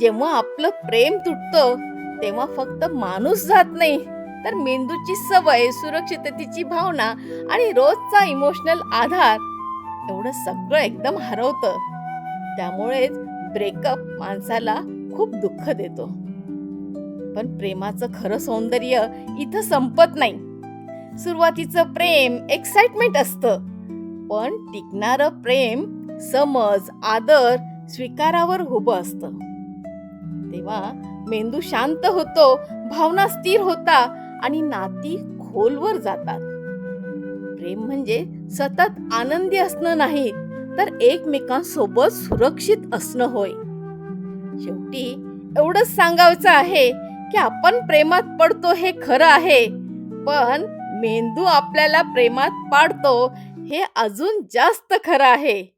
जेव्हा आपलं प्रेम तुटतं तेव्हा फक्त माणूस जात नाही, तर मेंदूची सवय, सुरक्षिततेची भावना आणि रोजचा इमोशनल आधार एवढं सगळं एकदम हरवतं. त्यामुळेच ब्रेकअप माणसाला खूप दुःख देतो. पण प्रेमाचं खरं सौंदर्य इथं संपत नाही. सुरुवातीचं प्रेम एक्साइटमेंट असतं, पण टिकणारं प्रेम समज, आदर, स्वीकारावर उभं असतं. तेव्हा मेंदू शांत होतो, भावना स्थिर होता आणि नाती खोलवर जातात. प्रेम म्हणजे सतत आनंदी असणं नाही, तर एकमेकांसोबत सुरक्षित असणं होय. शेवटी एवढंच सांगायचं आहे की आपण प्रेमात पडतो हे खरं आहे, पण मेंदू आपल्याला प्रेमात पाडतो हे अजून जास्त खरं आहे.